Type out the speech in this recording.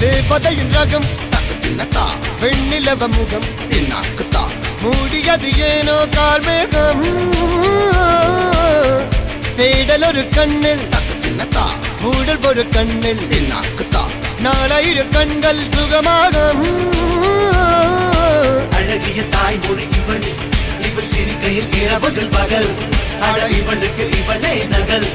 தேவதையின் ரகம் வெண்ணிலவ முகம் மூடியது ஏனோ கார்மேகம் தேடல் ஒரு கண்ணில் மூடல் ஒரு கண்ணில் நாலாயிர கண்கள் சுகமாக அழகிய தாய்மொழி இவள் இவள் சிரிக்கையில் இரவுகள் பகல் அழ இவளுக்கு இவளே நகல்.